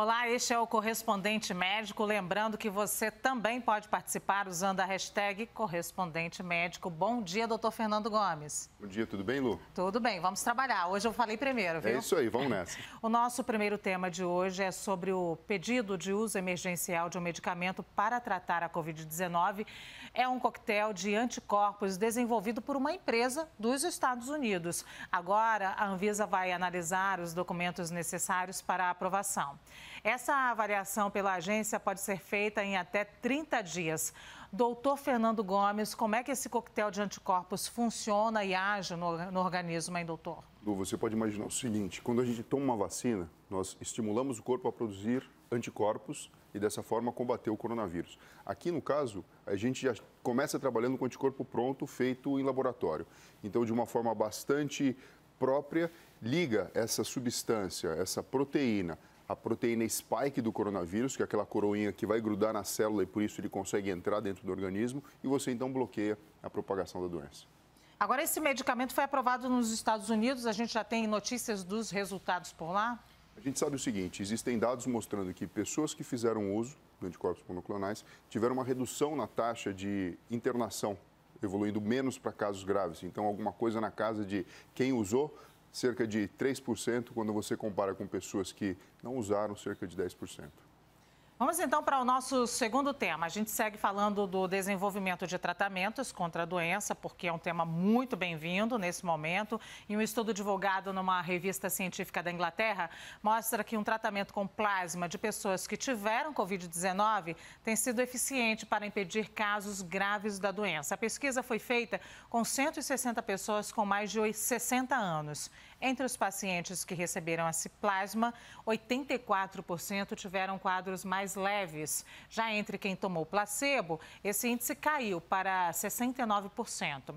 Olá, este é o Correspondente Médico. Lembrando que você também pode participar usando a hashtag Correspondente Médico. Bom dia, doutor Fernando Gomes. Bom dia, tudo bem, Lu? Tudo bem, vamos trabalhar. Hoje eu falei primeiro, viu? É isso aí, vamos nessa. O nosso primeiro tema de hoje é sobre o pedido de uso emergencial de um medicamento para tratar a Covid-19. É um coquetel de anticorpos desenvolvido por uma empresa dos Estados Unidos. Agora, a Anvisa vai analisar os documentos necessários para a aprovação. Essa avaliação pela agência pode ser feita em até 30 dias. Doutor Fernando Gomes, como é que esse coquetel de anticorpos funciona e age no organismo, hein, doutor? Lu, você pode imaginar o seguinte, quando a gente toma uma vacina, nós estimulamos o corpo a produzir anticorpos e dessa forma combater o coronavírus. Aqui, no caso, a gente já começa trabalhando com anticorpo pronto, feito em laboratório. Então, de uma forma bastante própria, liga essa substância, essa proteína, a proteína spike do coronavírus, que é aquela coroinha que vai grudar na célula e por isso ele consegue entrar dentro do organismo e você então bloqueia a propagação da doença. Agora, esse medicamento foi aprovado nos Estados Unidos, a gente já tem notícias dos resultados por lá? A gente sabe o seguinte, existem dados mostrando que pessoas que fizeram uso de anticorpos monoclonais tiveram uma redução na taxa de internação, evoluindo menos para casos graves. Então, alguma coisa na casa de quem usou, cerca de 3%, quando você compara com pessoas que não usaram, cerca de 10%. Vamos então para o nosso segundo tema. A gente segue falando do desenvolvimento de tratamentos contra a doença, porque é um tema muito bem-vindo nesse momento. E um estudo divulgado numa revista científica da Inglaterra mostra que um tratamento com plasma de pessoas que tiveram Covid-19 tem sido eficiente para impedir casos graves da doença. A pesquisa foi feita com 160 pessoas com mais de 60 anos. Entre os pacientes que receberam esse plasma, 84% tiveram quadros mais leves. Já entre quem tomou placebo, esse índice caiu para 69%.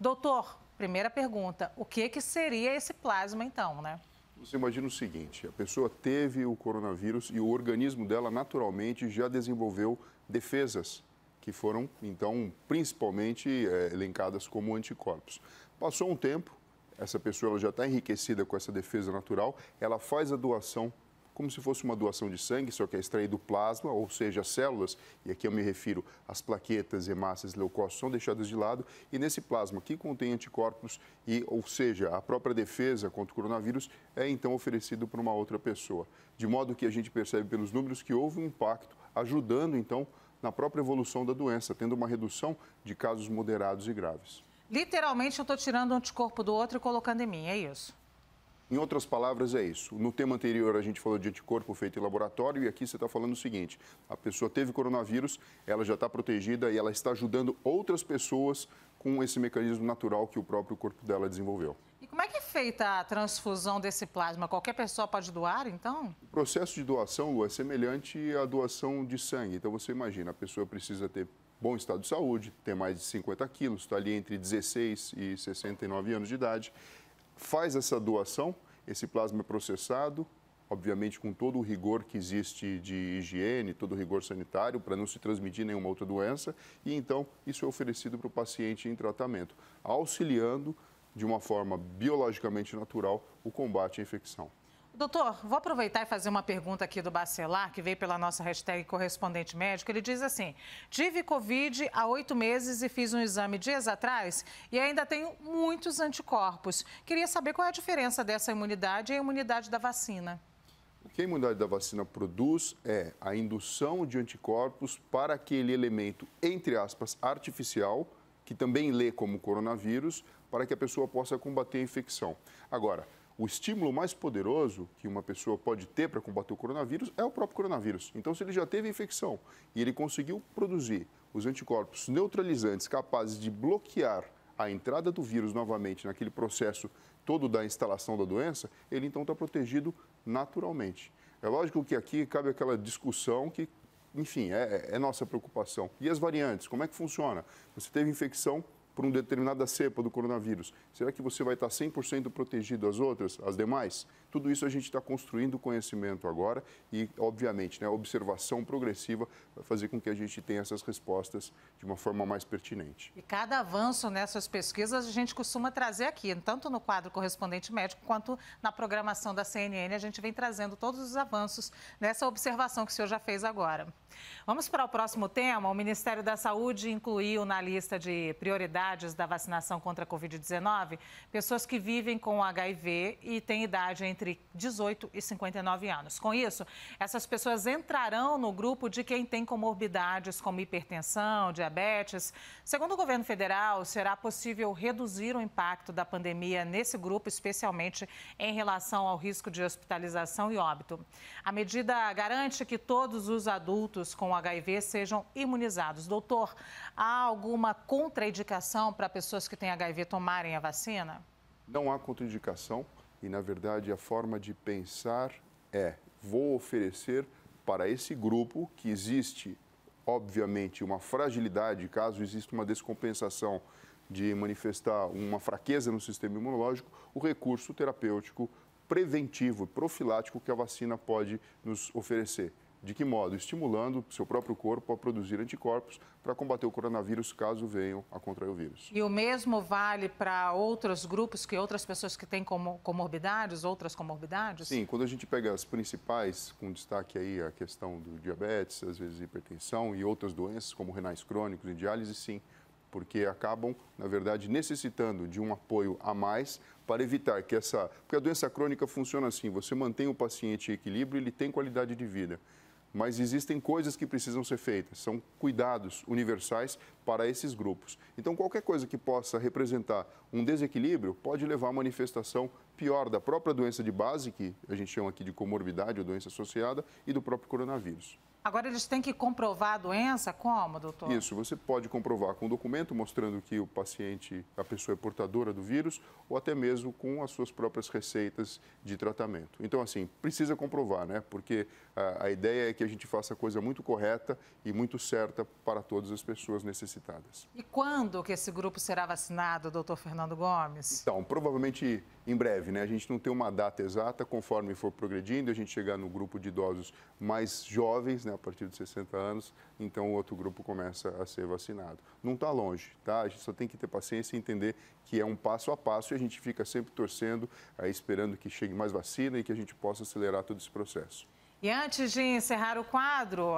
Doutor, primeira pergunta, o que seria esse plasma então, né? Você imagina o seguinte, a pessoa teve o coronavírus e o organismo dela naturalmente já desenvolveu defesas que foram, então, principalmente elencadas como anticorpos. Passou um tempo, essa pessoa ela já está enriquecida com essa defesa natural, ela faz a doação como se fosse uma doação de sangue, só que é extraído plasma, ou seja, as células, e aqui eu me refiro às plaquetas, hemácias, leucócitos, são deixadas de lado, e nesse plasma que contém anticorpos, ou seja, a própria defesa contra o coronavírus, é então oferecido para uma outra pessoa. De modo que a gente percebe pelos números que houve um impacto, ajudando então na própria evolução da doença, tendo uma redução de casos moderados e graves. Literalmente, eu estou tirando um anticorpo do outro e colocando em mim, é isso? Em outras palavras, é isso. No tema anterior, a gente falou de anticorpo feito em laboratório e aqui você está falando o seguinte, a pessoa teve coronavírus, ela já está protegida e ela está ajudando outras pessoas com esse mecanismo natural que o próprio corpo dela desenvolveu. E como é que é feita a transfusão desse plasma? Qualquer pessoa pode doar, então? O processo de doação, Lu, é semelhante à doação de sangue. Então, você imagina, a pessoa precisa ter bom estado de saúde, ter mais de 50 quilos, está ali entre 16 e 69 anos de idade, faz essa doação, esse plasma é processado, obviamente com todo o rigor que existe de higiene, todo o rigor sanitário, para não se transmitir nenhuma outra doença, e então isso é oferecido para o paciente em tratamento, auxiliando de uma forma biologicamente natural o combate à infecção. Doutor, vou aproveitar e fazer uma pergunta aqui do Bacelar, que veio pela nossa hashtag Correspondente Médico. Ele diz assim, tive Covid há 8 meses e fiz um exame dias atrás e ainda tenho muitos anticorpos. Queria saber qual é a diferença dessa imunidade e a imunidade da vacina. O que a imunidade da vacina produz é a indução de anticorpos para aquele elemento, entre aspas, artificial, que também lê como coronavírus, para que a pessoa possa combater a infecção. Agora, o estímulo mais poderoso que uma pessoa pode ter para combater o coronavírus é o próprio coronavírus. Então, se ele já teve a infecção e ele conseguiu produzir os anticorpos neutralizantes capazes de bloquear a entrada do vírus novamente naquele processo todo da instalação da doença, ele então está protegido naturalmente. É lógico que aqui cabe aquela discussão que, enfim, é nossa preocupação. E as variantes, como é que funciona? Você teve infecção por uma determinada cepa do coronavírus, será que você vai estar 100% protegido às outras, às demais? Tudo isso a gente está construindo conhecimento agora e, obviamente, né, a observação progressiva vai fazer com que a gente tenha essas respostas de uma forma mais pertinente. E cada avanço nessas pesquisas a gente costuma trazer aqui, tanto no quadro Correspondente Médico quanto na programação da CNN, a gente vem trazendo todos os avanços nessa observação que o senhor já fez agora. Vamos para o próximo tema. O Ministério da Saúde incluiu na lista de prioridades da vacinação contra a Covid-19 pessoas que vivem com HIV e têm idade entre 18 e 59 anos. Com isso, essas pessoas entrarão no grupo de quem tem comorbidades como hipertensão, diabetes. Segundo o governo federal, será possível reduzir o impacto da pandemia nesse grupo, especialmente em relação ao risco de hospitalização e óbito. A medida garante que todos os adultos com HIV sejam imunizados. Doutor, há alguma contraindicação para pessoas que têm HIV tomarem a vacina? Não há contraindicação e, na verdade, a forma de pensar vou oferecer para esse grupo que existe, obviamente, uma fragilidade, caso exista uma descompensação de manifestar uma fraqueza no sistema imunológico, o recurso terapêutico preventivo, profilático que a vacina pode nos oferecer. De que modo? Estimulando o seu próprio corpo a produzir anticorpos para combater o coronavírus caso venham a contrair o vírus. E o mesmo vale para outros grupos, outras pessoas que têm comorbidades, outras comorbidades? Sim, quando a gente pega as principais, com destaque aí a questão do diabetes, às vezes hipertensão e outras doenças como renais crônicos e diálise, sim, porque acabam, na verdade, necessitando de um apoio a mais para evitar que porque a doença crônica funciona assim, você mantém o paciente em equilíbrio, ele tem qualidade de vida. Mas existem coisas que precisam ser feitas, são cuidados universais para esses grupos. Então, qualquer coisa que possa representar um desequilíbrio pode levar a manifestação pior da própria doença de base, que a gente chama aqui de comorbidade ou doença associada, e do próprio coronavírus. Agora, eles têm que comprovar a doença? Como, doutor? Isso, você pode comprovar com um documento mostrando que o paciente, a pessoa é portadora do vírus ou até mesmo com as suas próprias receitas de tratamento. Então, assim, precisa comprovar, né? Porque a ideia é que a gente faça a coisa muito correta e muito certa para todas as pessoas necessitadas. E quando que esse grupo será vacinado, doutor Fernando Gomes? Então, provavelmente em breve, né? A gente não tem uma data exata, conforme for progredindo, a gente chegar no grupo de idosos mais jovens, né? A partir de 60 anos, então o outro grupo começa a ser vacinado. Não está longe, tá? A gente só tem que ter paciência e entender que é um passo a passo e a gente fica sempre torcendo, esperando que chegue mais vacina e que a gente possa acelerar todo esse processo. E antes de encerrar o quadro,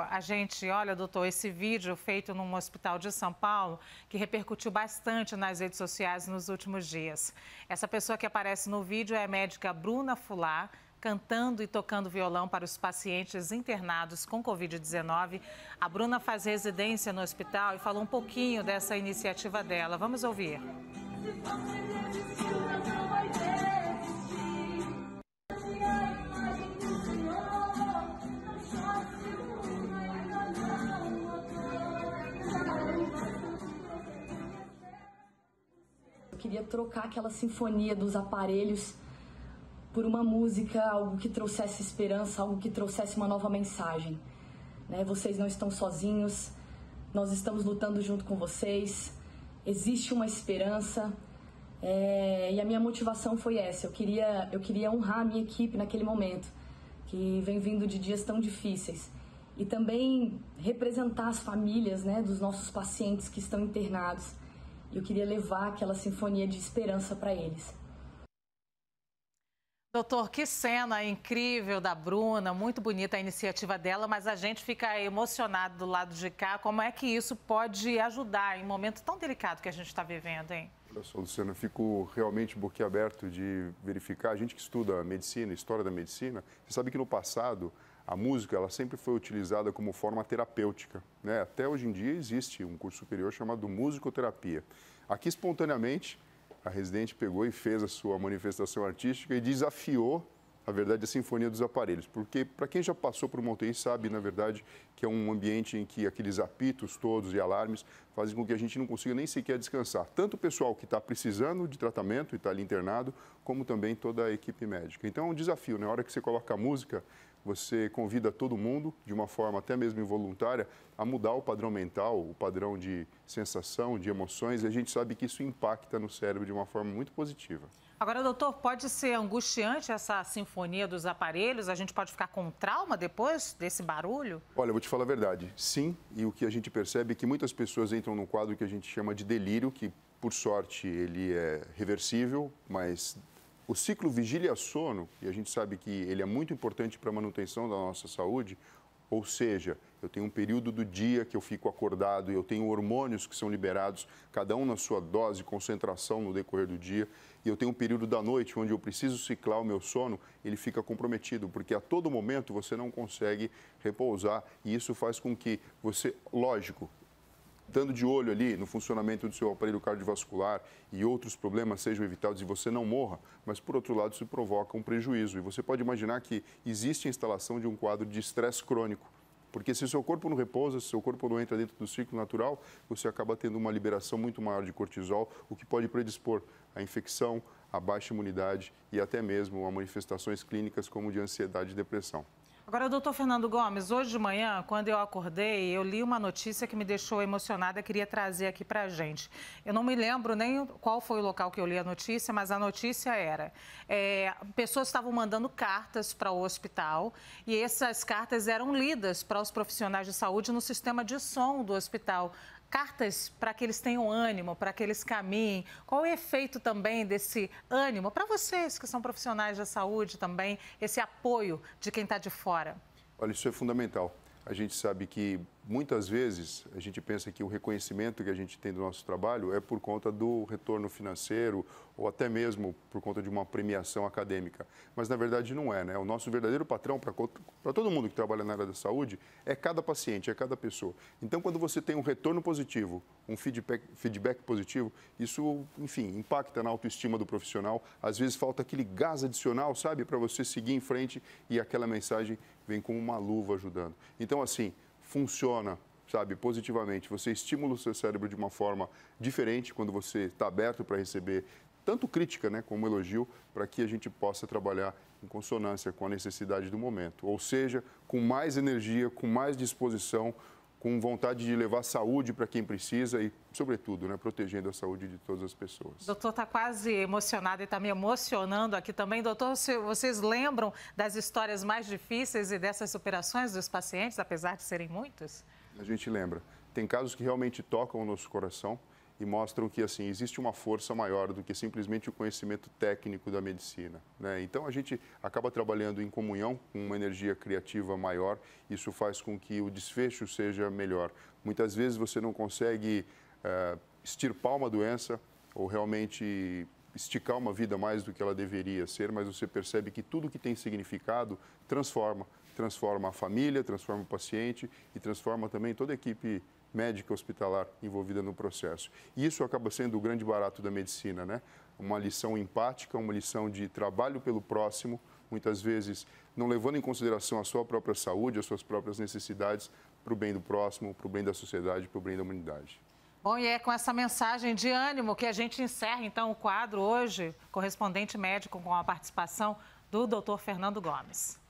olha, doutor, esse vídeo feito num hospital de São Paulo, que repercutiu bastante nas redes sociais nos últimos dias. Essa pessoa que aparece no vídeo é a médica Bruna Fular, cantando e tocando violão para os pacientes internados com Covid-19. A Bruna faz residência no hospital e falou um pouquinho dessa iniciativa dela. Vamos ouvir. Eu queria trocar aquela sinfonia dos aparelhos por uma música, algo que trouxesse esperança, algo que trouxesse uma nova mensagem. Né? Vocês não estão sozinhos, nós estamos lutando junto com vocês, existe uma esperança e a minha motivação foi essa. Eu queria honrar a minha equipe naquele momento, que vem vindo de dias tão difíceis. E também representar as famílias, né, dos nossos pacientes que estão internados. Eu queria levar aquela sinfonia de esperança para eles. Doutor, que cena incrível da Bruna, muito bonita a iniciativa dela, mas a gente fica emocionado do lado de cá. Como é que isso pode ajudar em um momento tão delicado que a gente está vivendo, hein? Olha só, Luciana, eu fico realmente boquiaberto de verificar. A gente que estuda medicina, história da medicina, você sabe que no passado a música ela sempre foi utilizada como forma terapêutica, né? Até hoje em dia existe um curso superior chamado musicoterapia. Aqui, espontaneamente, a residente pegou e fez a sua manifestação artística e desafiou, na verdade, a sinfonia dos aparelhos. Porque, para quem já passou por uma UTI, sabe, na verdade, que é um ambiente em que aqueles apitos todos e alarmes fazem com que a gente não consiga nem sequer descansar. Tanto o pessoal que está precisando de tratamento e está ali internado, como também toda a equipe médica. Então, é um desafio, né? Na hora que você coloca a música, você convida todo mundo, de uma forma até mesmo involuntária, a mudar o padrão mental, o padrão de sensação, de emoções, e a gente sabe que isso impacta no cérebro de uma forma muito positiva. Agora, doutor, pode ser angustiante essa sinfonia dos aparelhos? A gente pode ficar com trauma depois desse barulho? Olha, eu vou te falar a verdade, sim, e o que a gente percebe é que muitas pessoas entram num quadro que a gente chama de delírio, que, por sorte, ele é reversível, mas o ciclo vigília-sono, e a gente sabe que ele é muito importante para a manutenção da nossa saúde, ou seja, eu tenho um período do dia que eu fico acordado e eu tenho hormônios que são liberados, cada um na sua dose, concentração no decorrer do dia, e eu tenho um período da noite onde eu preciso ciclar o meu sono, ele fica comprometido, porque a todo momento você não consegue repousar, e isso faz com que você, lógico, estando de olho ali no funcionamento do seu aparelho cardiovascular e outros problemas sejam evitados e você não morra, mas, por outro lado, isso provoca um prejuízo. E você pode imaginar que existe a instalação de um quadro de estresse crônico, porque se o seu corpo não repousa, se o seu corpo não entra dentro do ciclo natural, você acaba tendo uma liberação muito maior de cortisol, o que pode predispor à infecção, à baixa imunidade e até mesmo a manifestações clínicas como de ansiedade e depressão. Agora, doutor Fernando Gomes, hoje de manhã, quando eu acordei, eu li uma notícia que me deixou emocionada e queria trazer aqui para a gente. Eu não me lembro nem qual foi o local que eu li a notícia, mas a notícia era... pessoas estavam mandando cartas para o hospital e essas cartas eram lidas para os profissionais de saúde no sistema de som do hospital. Cartas para que eles tenham ânimo, para que eles caminhem. Qual é o efeito também desse ânimo para vocês que são profissionais da saúde também, esse apoio de quem está de fora? Olha, isso é fundamental. A gente sabe que muitas vezes a gente pensa que o reconhecimento que a gente tem do nosso trabalho é por conta do retorno financeiro ou até mesmo por conta de uma premiação acadêmica. Mas na verdade não é, né? O nosso verdadeiro patrão para todo mundo que trabalha na área da saúde é cada paciente, é cada pessoa. Então, quando você tem um retorno positivo, um feedback positivo, isso, enfim, impacta na autoestima do profissional. Às vezes falta aquele gás adicional, sabe, para você seguir em frente e aquela mensagem vem como uma luva ajudando. Então, assim, funciona, sabe, positivamente. Você estimula o seu cérebro de uma forma diferente quando você está aberto para receber tanto crítica, né, como elogio, para que a gente possa trabalhar em consonância com a necessidade do momento. Ou seja, com mais energia, com mais disposição, com vontade de levar saúde para quem precisa e, sobretudo, né, protegendo a saúde de todas as pessoas. O doutor está quase emocionado e está me emocionando aqui também. Doutor, vocês lembram das histórias mais difíceis e dessas superações dos pacientes, apesar de serem muitas? A gente lembra. Tem casos que realmente tocam o nosso coração e mostram que, assim, existe uma força maior do que simplesmente o conhecimento técnico da medicina, né? Então, a gente acaba trabalhando em comunhão, com uma energia criativa maior, isso faz com que o desfecho seja melhor. Muitas vezes você não consegue extirpar uma doença ou realmente esticar uma vida mais do que ela deveria ser, mas você percebe que tudo que tem significado transforma a família, transforma o paciente e transforma também toda a equipe médica hospitalar envolvida no processo. E isso acaba sendo o grande barato da medicina, né? Uma lição empática, uma lição de trabalho pelo próximo, muitas vezes não levando em consideração a sua própria saúde, as suas próprias necessidades, para o bem do próximo, para o bem da sociedade, para o bem da humanidade. Bom, e é com essa mensagem de ânimo que a gente encerra, então, o quadro hoje, correspondente médico com a participação do doutor Fernando Gomes.